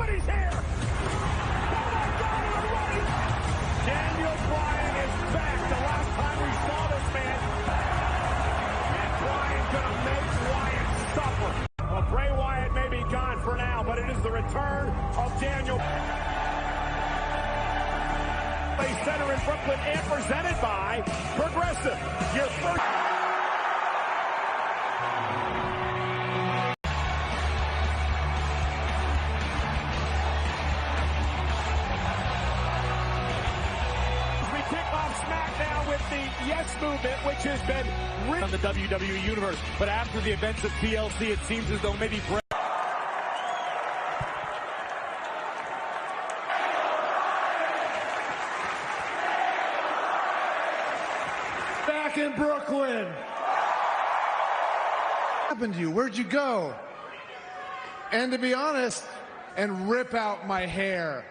Somebody's here. Oh my God, he's running. Daniel Bryan is back. The last time we saw this man. And Bryan gonna make Wyatt suffer. Well, Bray Wyatt may be gone for now, but it is the return of Daniel. Center in Brooklyn and presented by Progressive. Your first. We kick off Smak now with the Yes Movement, which has been written on the WWE Universe. But after the events of TLC, it seems as though maybe Bray. Back in Brooklyn. What happened to you? Where'd you go? And to be honest, and rip out my hair.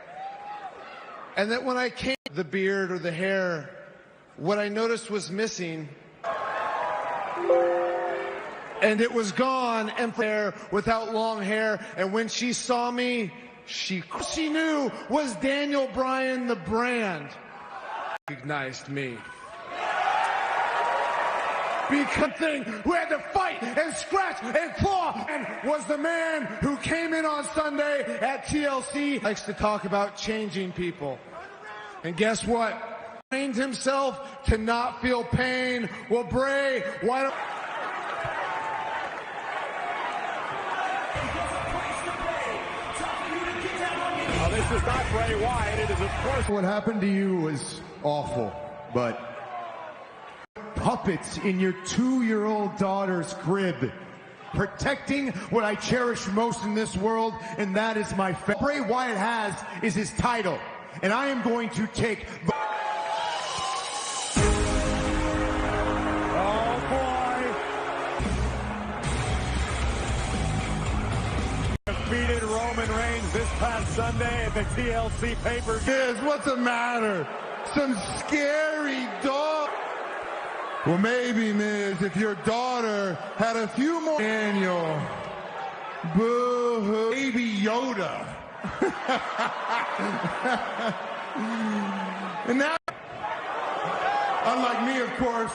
And that when I came, the beard or the hair, what I noticed was missing. And it was gone, and hair without long hair. And when she saw me, she knew was Daniel Bryan the brand. Recognized me. Because thing who had to fight and scratch and claw and was the man who came in on Sunday at TLC. Likes to talk about changing people. And guess what? Trained himself to not feel pain. Well, Bray, why don't... Well, this is not Bray Wyatt. It is, of course... What happened to you was awful, but... puppets in your 2-year-old daughter's crib, protecting what I cherish most in this world, and that is my family. What Bray Wyatt has is his title, and I am going to take the... Oh boy! Defeated Roman Reigns this past Sunday at the TLC pay-per-view. What's the matter? Some scary dog. Well, maybe, Miz, if your daughter had a few more... Daniel. Boo-hoo. Baby Yoda. And now, unlike me, of course,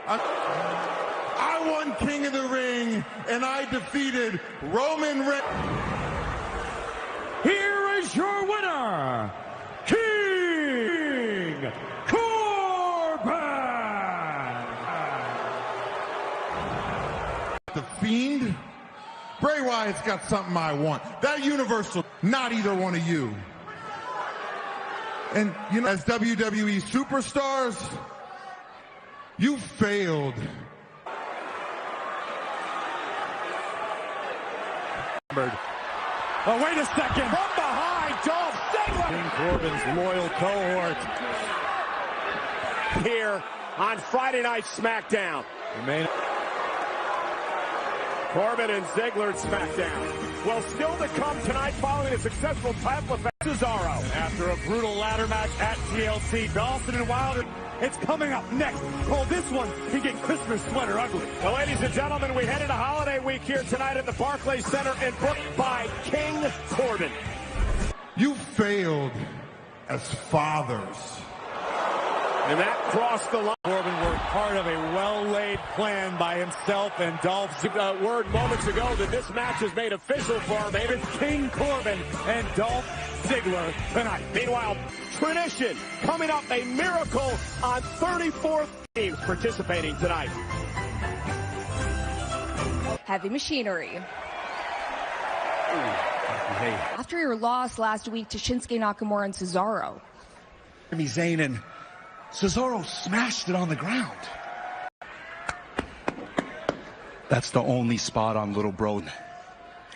I won King of the Ring, and I defeated Roman Reigns. Here is your winner, King Corbin! The Fiend? Bray Wyatt's got something I want. That Universal, not either one of you. And, you know, as WWE superstars, you failed. Oh, wait a second. From behind, Dolph Ziggler. King Corbin's loyal cohort here on Friday Night SmackDown. Corbin and Ziggler at SmackDown. Well, still to come tonight following a successful title defense. Cesaro. After a brutal ladder match at TLC, Dawson and Wilder. It's coming up next. Oh, this one can get Christmas sweater ugly. Well, ladies and gentlemen, we head into holiday week here tonight at the Barclays Center and booked by King Corbin. You failed as fathers. And that crossed the line. Corbin were part of a well-laid plan by himself and Dolph. Word moments ago that this match is made official for our baby. King Corbin and Dolph Ziggler tonight. Meanwhile, tradition coming up, a miracle on 34th teams participating tonight. Heavy machinery. After your loss last week to Shinsuke Nakamura and Cesaro. Sami Zayn and Cesaro smashed it on the ground. That's the only spot on Little Bro.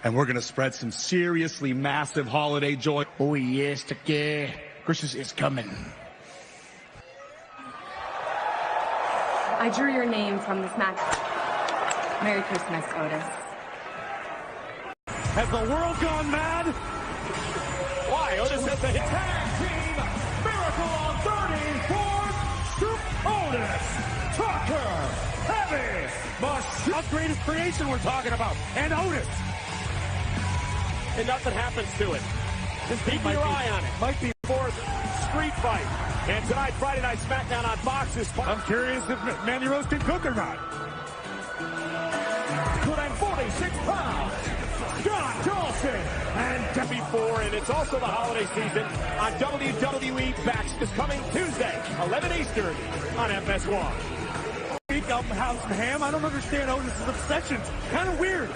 And we're going to spread some seriously massive holiday joy. Oh, yes, Christmas is coming. I drew your name from this match. Merry Christmas, Otis. Has the world gone mad? Why? Otis has the hit. Tag team miracle on 34th. Otis Tucker. Heavy. Our greatest creation we're talking about. And Otis. And nothing happens to it. Just keep your eye on it. Might be fourth street fight. And tonight, Friday Night SmackDown on Fox is... I'm curious if Mandy Rose can cook or not. 246 pounds, Scott Dawson. And before, and it's also the holiday season on WWE Backs is coming Tuesday, 11 Eastern on FS1. Have some ham. I don't understand Otis's obsession. Kind of weird.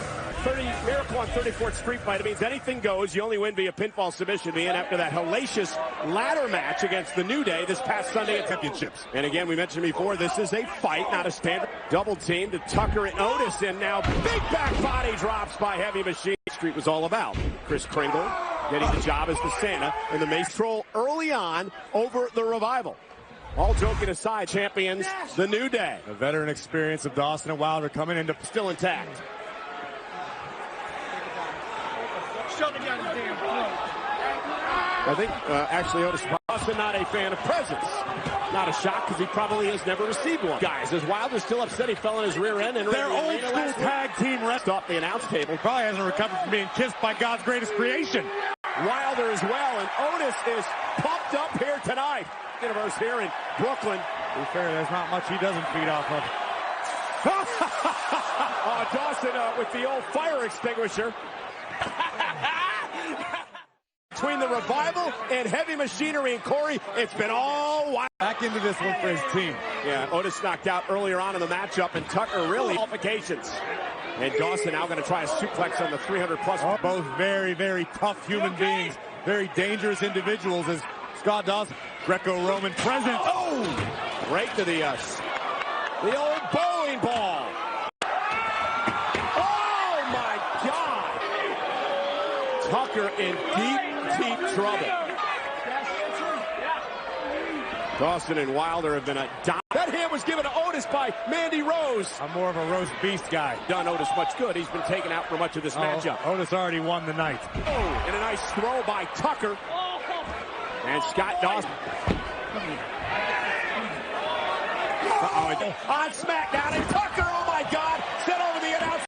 Miracle on 34th Street Fight. It means anything goes. You only win via pinfall submission. Being after that hellacious ladder match against the New Day this past Sunday at Championships. And again, we mentioned before, this is a fight, not a standard double team to Tucker and Otis. And now big back body drops by Heavy Machine. Street was all about. Chris Kringle getting the job as the Santa and the Mace Troll early on over the Revival. All joking aside, champions, the New Day. The veteran experience of Dawson and Wilder coming into still intact. I think actually Otis Dawson not a fan of presents. Not a shock because he probably has never received one. Guys, as Wilder's still upset he fell on his rear end and their old school tag team rest off the announce table. Probably hasn't recovered from being kissed by God's greatest creation. Wilder as well, and Otis is pumped up here tonight. Universe here in Brooklyn. To be fair, there's not much he doesn't feed off of. Dawson with the old fire extinguisher. Between the Revival and Heavy Machinery and Corey, it's been all wild. Back into this one for his team. Yeah, Otis knocked out earlier on in the matchup, and Tucker really qualifications. And Dawson now going to try a suplex on the 300-plus. Both very, very tough human beings. Very dangerous individuals as Scott Dawson, Greco-Roman presence. Oh! Right to the old bowling ball. Oh, my God! Tucker in deep trouble. Dawson and Wilder have been a that hand was given to Otis by Mandy Rose. I'm more of a roast beast guy. Done Otis much good. He's been taken out for much of this matchup. Otis already won the night. Oh, and a nice throw by Tucker. And Scott Dawson. On SmackDown, and Tucker, oh my God, sent over the announce.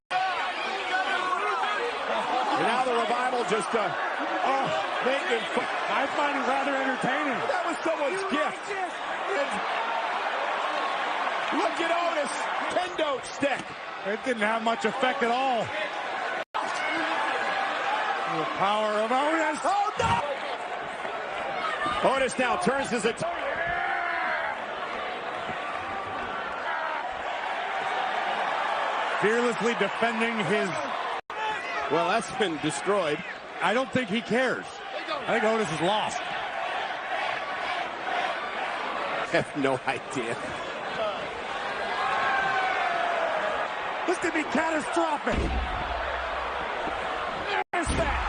And now the Revival just making fun. I find it rather entertaining. That was someone's gift. Look at Otis, kendo stick. It didn't have much effect at all. The power of Otis. Oh no! Otis now turns his attention. Fearlessly defending his... Well, that's been destroyed. I don't think he cares. I think Otis is lost. I have no idea. This could be catastrophic. There's that.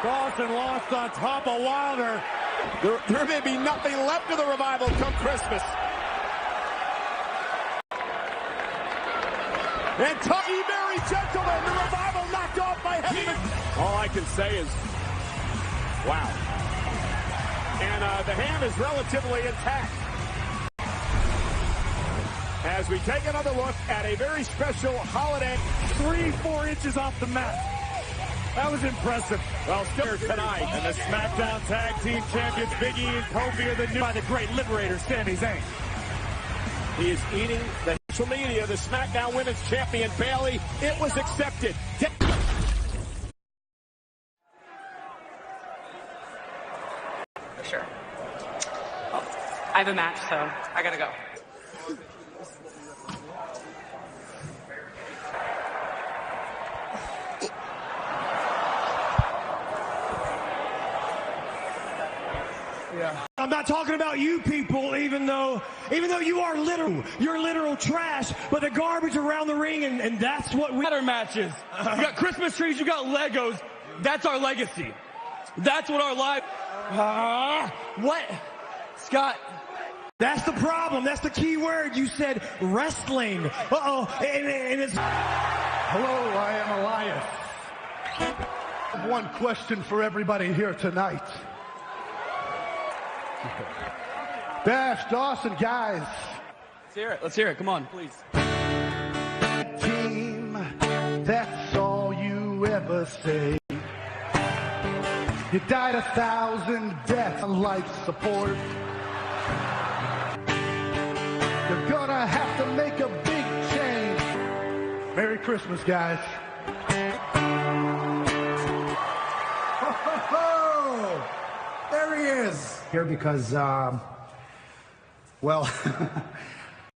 Dawson lost on top of Wilder. There may be nothing left of the Revival come Christmas. And Tucky, very gentleman, the Revival knocked off by Heavy. All I can say is, wow. And the hand is relatively intact. As we take another look at a very special holiday. 3-4 inches off the mat. That was impressive. Well, still tonight. And the SmackDown Tag Team Champions Big E and Kofi are the new by the great Liberator, Sami Zayn. He is eating the social media. The SmackDown Women's Champion, Bayley. It was accepted. Sure. Oh, I have a match, so I gotta go. Yeah. I'm not talking about you people, even though you are you're literal trash, but the garbage around the ring, and that's what we Ladder matches. You got Christmas trees, you got Legos. That's our legacy. That's what our life. What? Scott. That's the problem. That's the key word. You said wrestling. Uh-oh. And it's... Hello, I am Elias. I have one question for everybody here tonight. Dash, Dawson, guys, hear it. Let's hear it. Come on, please. Team, that's all you ever say. You died 1,000 deaths on life support. You're gonna have to make a big change. Merry Christmas, guys. Oh, there he is. Here because, well,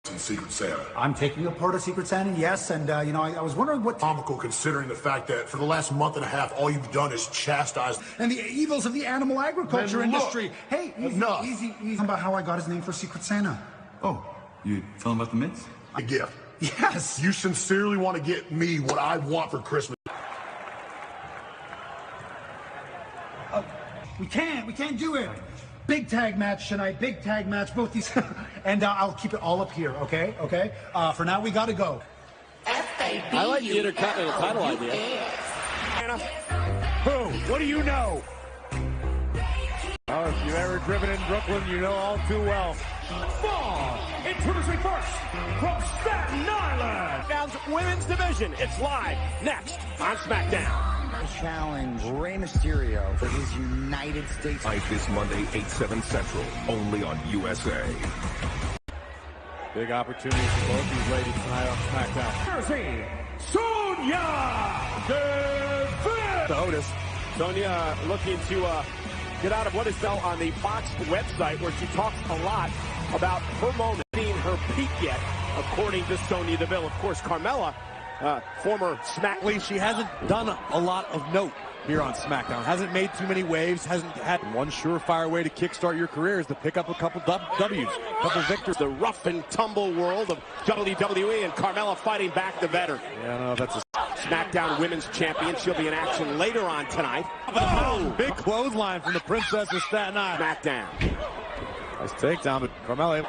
Secret Santa. I'm taking apart a Secret Santa, yes, and, you know, I was wondering what... Comical, considering the fact that for the last month and a half, all you've done is chastise... And the evils of the animal agriculture Then look, industry. Hey, enough. easy about how I got his name for Secret Santa. Oh, you tell him about the mitts? A gift. Yes. You sincerely want to get me what I want for Christmas. We can't do it. Big tag match tonight, big tag match, both these. And I'll keep it all up here, okay? Okay? For now, we gotta go. I like the Intercontinental title idea. Who? What do you know? Oh, if you've ever driven in Brooklyn, you know all too well. Fall, introducing first, from Staten Island. Down's women's division. It's live next on SmackDown. Challenge Rey Mysterio for his United States. Fight this Monday, 8/7 Central, only on USA. Big opportunity for both these ladies tonight on SmackDown. Jersey, Sonya Deville. Otis. Sonya looking to get out of what is felt on the Fox website, where she talks a lot about her moment, being her peak yet, according to Sonya Deville. Of course, Carmella, former SmackDown. She hasn't done a lot of note here on SmackDown. Hasn't made too many waves. Hasn't had one surefire way to kickstart your career is to pick up a couple W's, a couple victories. The rough and tumble world of WWE, and Carmella fighting back the veteran. Yeah, no, that's a SmackDown Women's Champion. She'll be in action later on tonight. Oh, big clothesline from the Princess of Staten Island. SmackDown. Nice takedown, but Carmella.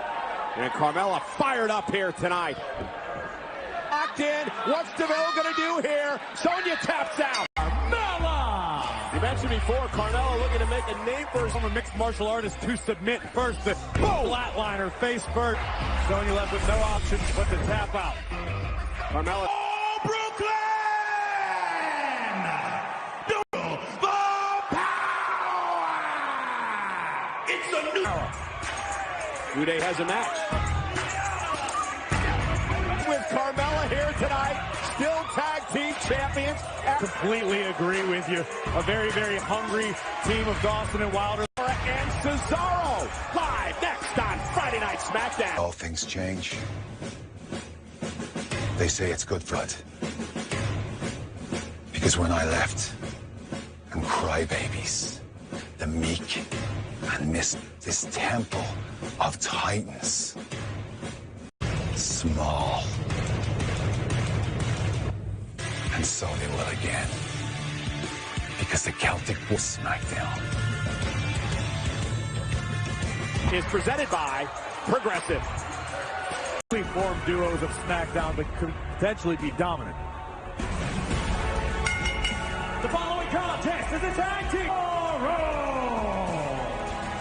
And Carmella fired up here tonight. Locked in. What's Deville going to do here? Sonya taps out. Carmella. You mentioned before, Carmella looking to make a name for herself. From a mixed martial artist to submit first, to flatline her face first. Sonya left with no options but to tap out. Carmella. Oh, Brooklyn! The power! It's a new... New Day has a match. With Carmella here tonight, still tag team champions. Completely agree with you. A very, very hungry team of Dawson and Wilder. And Cesaro, live next on Friday Night SmackDown. All things change. They say it's good for it. Because when I left, and crybabies, the meek, and this temple of titans, small. And so they will again. Because the Celtic was SmackDown. Is presented by Progressive. Formed duos of SmackDown that could potentially be dominant. The following contest is a tag team.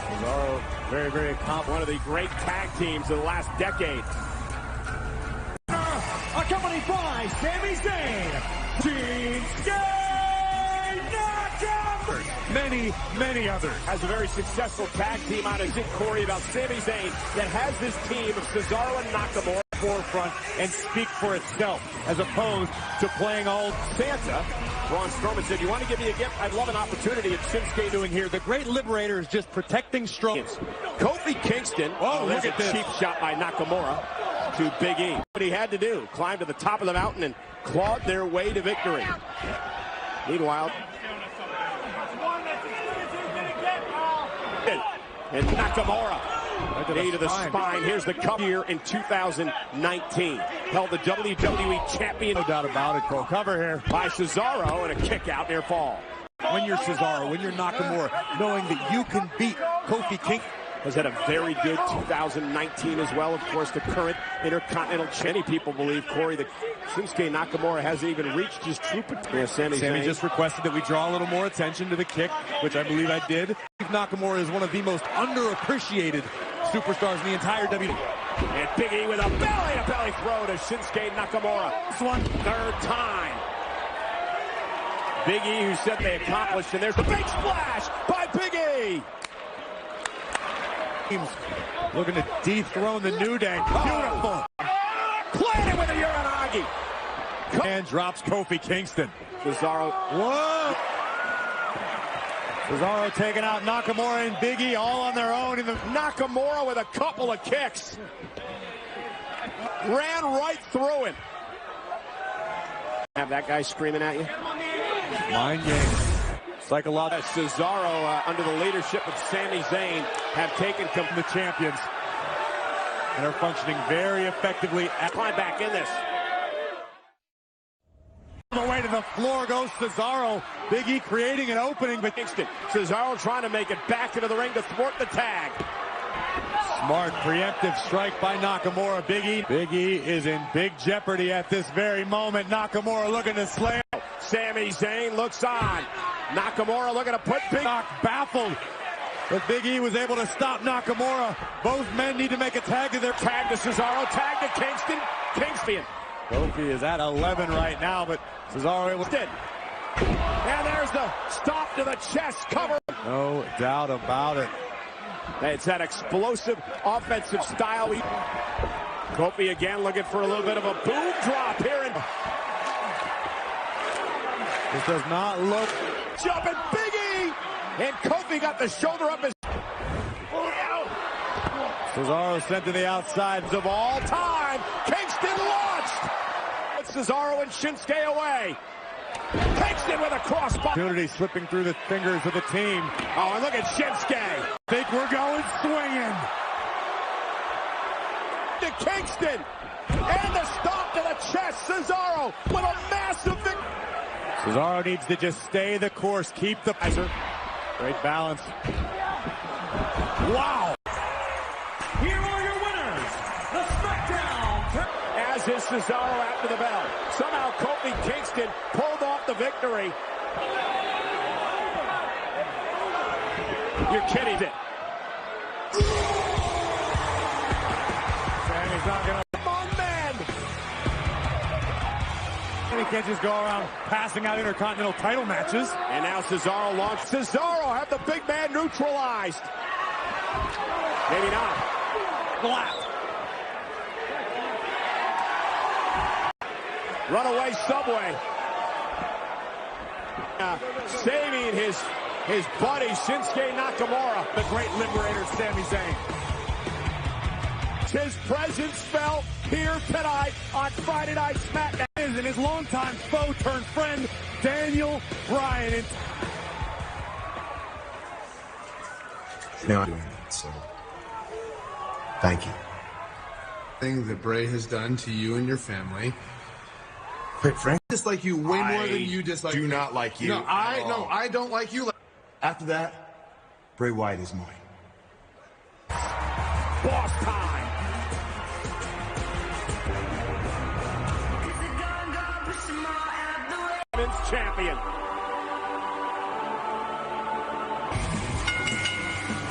Cesaro, very, very accomplished. One of the great tag teams of the last decade. Accompanied by Sami Zayn, Many, many others. Has a very successful tag team out of Zip Corey about Sami Zayn that has this team of Cesaro and Nakamura forefront and speak for itself, as opposed to playing old Santa. Braun Strowman said, you want to give me a gift? I'd love an opportunity at Shinsuke doing here. The great liberator is just protecting Strowman. Kofi Kingston. Oh, look at this. Cheap shot by Nakamura to Big E. What he had to do, climb to the top of the mountain and clawed their way to victory. Meanwhile, and Nakamura, knee to the spine. Here's the cup here in 2019. Held the WWE champion. No doubt about it, Cole. Cover here. By Cesaro and a kick out near fall. When you're Cesaro, when you're Nakamura, knowing that you can beat Kofi Kingston. Has had a very good 2019 as well. Of course, the current Intercontinental champion. People believe, Corey, that Shinsuke Nakamura hasn't even reached his true potential. Sami just requested that we draw a little more attention to the kick, which I believe I did. Nakamura is one of the most underappreciated superstars in the entire WWE. And Big E with a belly-to-belly throw to Shinsuke Nakamura. This one, third time. Big E, who said they accomplished, and there's the big splash by Big E. Looking to dethrone the New Day. Beautiful. Planted with a Uranagi. And drops Kofi Kingston. Cesaro. Whoa! Cesaro taking out Nakamura and Big E all on their own. Nakamura with a couple of kicks. Ran right through it. Have that guy screaming at you? Mind games. Psychological. Cesaro, under the leadership of Sami Zayn, have taken the champions and are functioning very effectively. Climb back in this. The way to the floor goes Cesaro. Big E creating an opening, but Kingston. Cesaro trying to make it back into the ring to thwart the tag. Smart preemptive strike by Nakamura. Big E is in big jeopardy at this very moment. Nakamura looking to slam. Sami Zayn looks on. Nakamura looking to put Big E baffled. But Big E was able to stop Nakamura. Both men need to make a tag to their tag to Cesaro, tag to Kingston. Kingston. Kofi is at 11 right now, but Cesaro able to. And there's the stop to the chest cover. No doubt about it. It's that explosive offensive style. Kofi again looking for a little bit of a boom drop here. This does not look. Jumping Big E! And Kofi got the shoulder up his. Cesaro sent to the outside of all time. Kingston launched. Cesaro and Shinsuke away. Kingston with a crossbody. Opportunity slipping through the fingers of the team. Oh, and look at Shinsuke. Think we're going swinging. To Kingston. And the stop to the chest. Cesaro with a massive victory. Cesaro needs to just stay the course. Keep the... Great balance. Wow. Here are your winners. The SmackDown. As is Cesaro after the bell. Somehow Kofi Kingston pulled off the victory. You're kidding it. Sammy's not gonna... Come on, man. He can't just go around passing out Intercontinental title matches. And now Cesaro launched. Cesaro had the big man neutralized. Maybe not. Lap. Runaway Subway. Saving his buddy Shinsuke Nakamura. The great liberator Sami Zayn. His presence felt here tonight on Friday Night SmackDown. And his longtime foe turned friend, Daniel Bryan. Now I'm doing that, so thank you. Thing that Bray has done to you and your family. Quite frankly, I dislike you way more than you dislike me. Do not like you. No, I don't like you. After that, Bray Wyatt is mine. Boss time. Women's champion.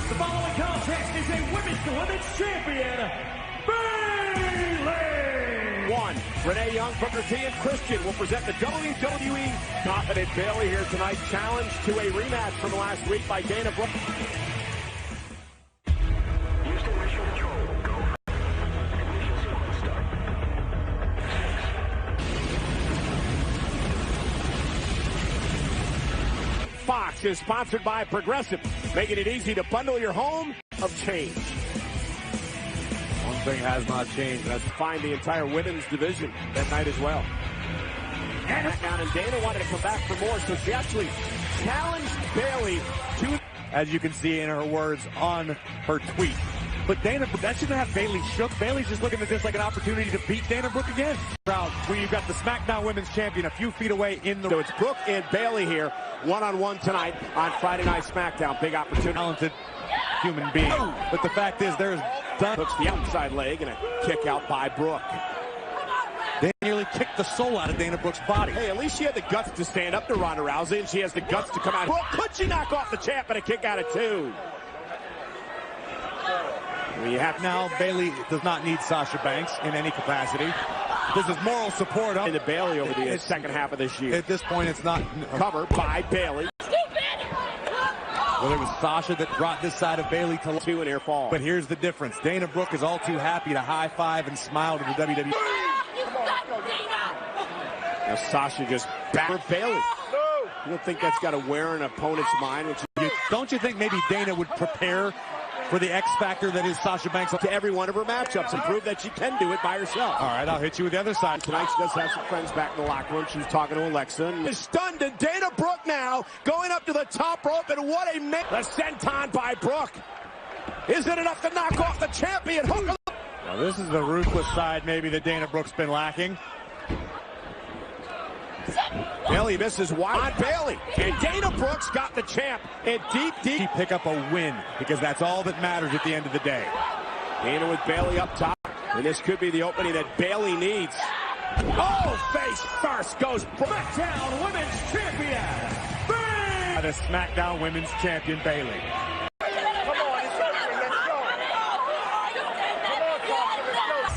The following contest is a women's champion, Bayley. Renee Young, Booker T, and Christian will present the WWE. Confident Bayley here tonight, challenged to a rematch from last week by Dana Brooke. Fox is sponsored by Progressive, making it easy to bundle your home of change. One thing has not changed. That's find the entire women's division that night as well. And Dana wanted to come back for more, so she actually challenged Bayley to... As you can see in her words on her tweet. But Dana, that shouldn't have Bayley shook. Bayley's just looking at this like an opportunity to beat Dana Brooke again. When you've got the SmackDown Women's Champion a few feet away in the... So it's Brooke and Bayley here, one-on-one tonight on Friday Night SmackDown. Big opportunity. Talented human being. But the fact is, there's... Hooks the outside leg and a kick out by Brooke. They nearly kicked the soul out of Dana Brooke's body. Hey, at least she had the guts to stand up to Ronda Rousey, and she has the guts to come out. Brooke, could she knock off the champ and a kick out of two? Now, Bayley does not need Sasha Banks in any capacity. This is moral support into Bayley over the second half of this year. At this point, it's not covered by Bayley. Well, it was Sasha that brought this side of Bayley to 2 and air fall. But here's the difference. Dana Brooke is all too happy to high-five and smile to the WWE. Now Sasha just back for Bayley. You don't think that's got to wear an opponent's mind? Don't you think maybe Dana would prepare for the X factor that is Sasha Banks to every one of her matchups and prove that she can do it by herself? All right, I'll hit you with the other side. Tonight she does have some friends back in the locker room. She's talking to Alexa. And is stunned, and Dana Brooke now going up to the top rope, and what a miss. The senton by Brooke. Is it enough to knock off the champion? Now, this is the ruthless side maybe that Dana Brooke's been lacking. Bayley misses wide on Bayley, and Dana Brooke's got the champ in deep. Pick up a win, because that's all that matters at the end of the day. Dana with Bayley up top, and this could be the opening that Bayley needs. Oh, face first goes SmackDown Women's Champion. The SmackDown Women's Champion Bayley.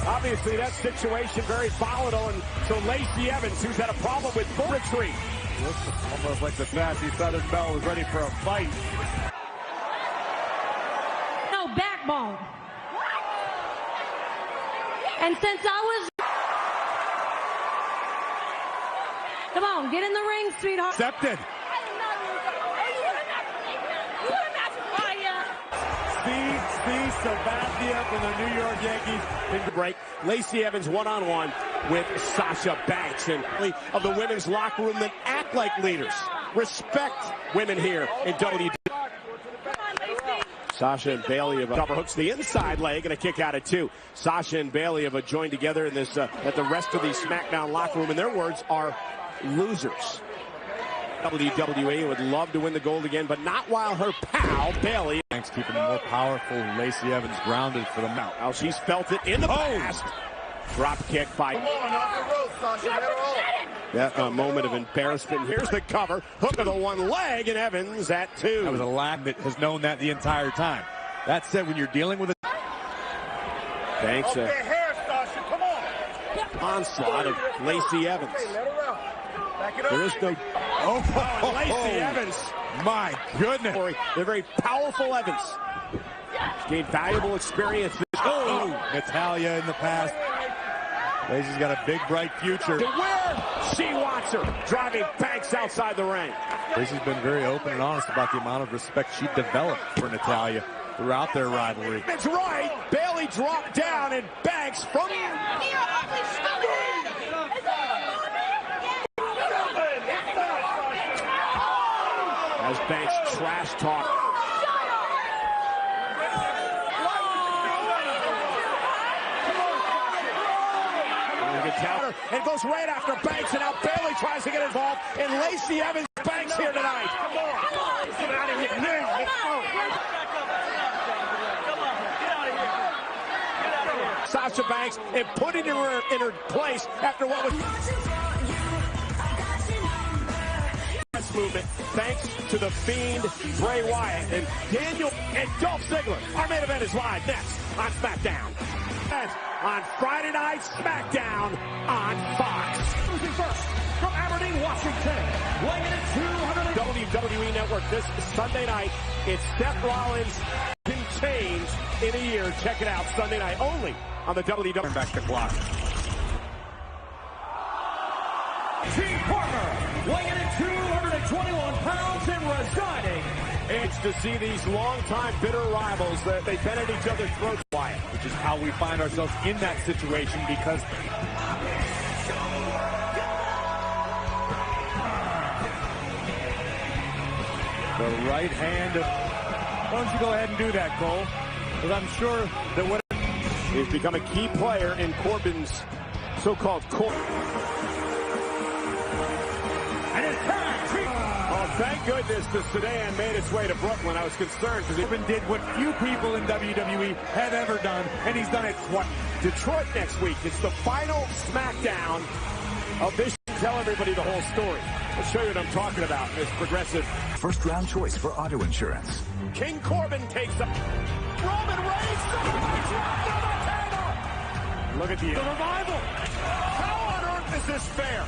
Obviously, that situation very volatile, and so Lacey Evans, who's had a problem with retreat. Almost like the sassy Southern Belle was ready for a fight. No backbone. And since I was... Come on, get in the ring, sweetheart. Accepted. Steve Sabathia from the New York Yankees. In the break, Lacey Evans one-on-one with Sasha Banks, and of the women's locker room that act like leaders. Respect women here in WWE. Sasha and Bayley have cover hooks the inside leg and a kick out at 2. Sasha and Bayley have joined together in this that the rest of the SmackDown locker room, in their words, are losers. WWE would love to win the gold again, but not while her pal Bayley. Thanks, keeping the more powerful Lacey Evans grounded for the mount. Now she's felt it in the past. Drop kick by. That moment of embarrassment. Here's the cover. Hook of the one leg, and Evans at 2. That was a lag that has known that the entire time. That said, when you're dealing with a Thanks. Onslaught of Lacey Evans. There is no. Oh, Lacey Evans. My goodness. They're very powerful Evans. She's gained valuable experience. Oh, Natalya in the past. Lacey's got a big, bright future. To where she wants her. Driving Banks outside the ring. Lacey's been very open and honest about the amount of respect she developed for Natalya throughout their rivalry. It's right. Bayley dropped down, and Banks from... As Banks trash talk. And goes right after Banks, and now Bayley tries to get involved, and Lacey Evans Banks here tonight. Come on. Get out of here. Let's go. Sasha Banks and putting her in her place after what was movement, thanks to the Fiend, Bray Wyatt, and Daniel and Dolph Ziggler. Our main event is live next on SmackDown. On Friday night, SmackDown on Fox. First, from Aberdeen, Washington, weighing in at 200. WWE Network this Sunday night. It's Seth Rollins can change in a year. Check it out Sunday night only on the WWE. Turn back the clock. Team partner, weighing in at 221 pounds and residing. It's to see these long-time bitter rivals that they've been at each other's throats. Wyatt, which is how we find ourselves in that situation, because the right hand of... Why don't you go ahead and do that, Cole? Because I'm sure that what... He's become a key player in Corbin's so-called core. And it's time. Oh, thank goodness the sedan made its way to Brooklyn. I was concerned because Corbin did what few people in WWE have ever done, and he's done it twice. Detroit next week. It's the final SmackDown of this. Tell everybody the whole story. I'll show you what I'm talking about. It's progressive. First round choice for auto insurance. King Corbin takes up. Roman Reigns. Look at the revival. How on earth is this fair?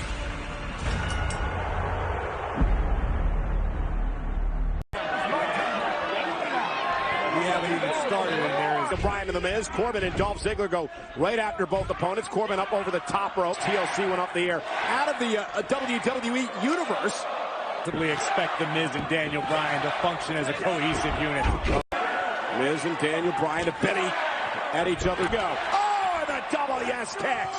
We haven't even started, and there is Bryan and The Miz. Corbin and Dolph Ziggler go right after both opponents. Corbin up over the top rope. TLC went up the air. Out of the WWE Universe. We expect The Miz and Daniel Bryan to function as a cohesive unit. Miz and Daniel Bryan to Benny at each other. Go. Oh, and the double yes kicks.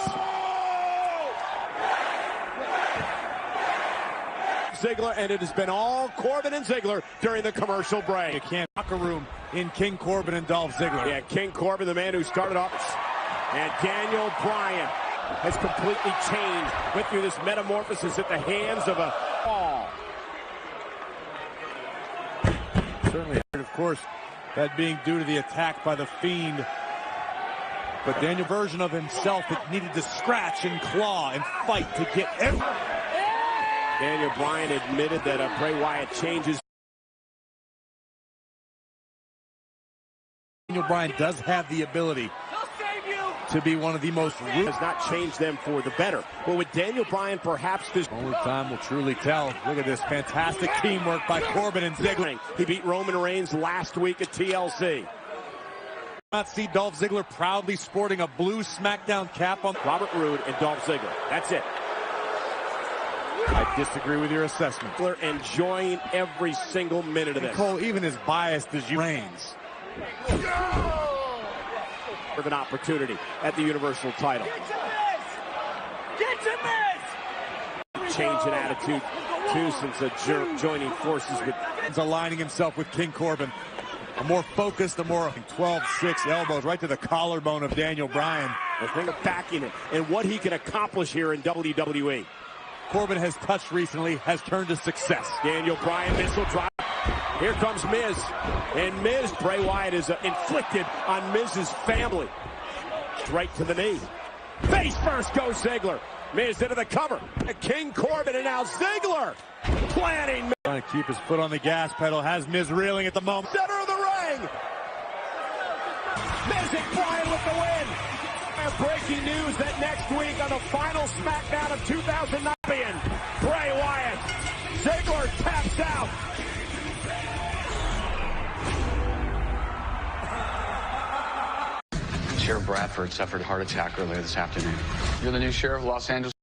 Ziggler, and it has been all Corbin and Ziggler during the commercial break. You can't locker room in King Corbin and Dolph Ziggler. Yeah, King Corbin, the man who started off, and Daniel Bryan has completely changed. Went through this metamorphosis at the hands of a fall. Certainly, of course, that being due to the attack by the Fiend. But Daniel, version of himself that needed to scratch and claw and fight to get every... Daniel Bryan admitted that Bray Wyatt changes. Daniel Bryan does have the ability to be one of the most has not changed them for the better. But with Daniel Bryan, perhaps this only time will truly tell. Look at this fantastic teamwork by Corbin and Ziggler. He beat Roman Reigns last week at TLC. Not see Dolph Ziggler proudly sporting a blue SmackDown cap on Robert Roode and Dolph Ziggler. That's it. I disagree with your assessment. Enjoying every single minute of this. Cole, even as biased as you, Reigns. Of an opportunity at the Universal title. Get to Miz! Change in attitude, too, since joining forces with... He's aligning himself with King Corbin. A more focused, a more 12-6 elbows right to the collarbone of Daniel Bryan. The thing of backing it and what he can accomplish here in WWE. Corbin has touched recently, has turned to success. Daniel Bryan, missile drop. Here comes Miz. And Miz, Bray Wyatt is inflicted on Miz's family. Straight to the knee. Face first goes Ziggler. Miz into the cover. King Corbin and now Ziggler planning. Trying to keep his foot on the gas pedal. Has Miz reeling at the moment. Center of the ring. Miz and Bryan with the win. Breaking news that next week on the final SmackDown of 2009, Bray Wyatt. Ziggler taps out. Sheriff Bradford suffered a heart attack earlier this afternoon. You're the new sheriff of Los Angeles.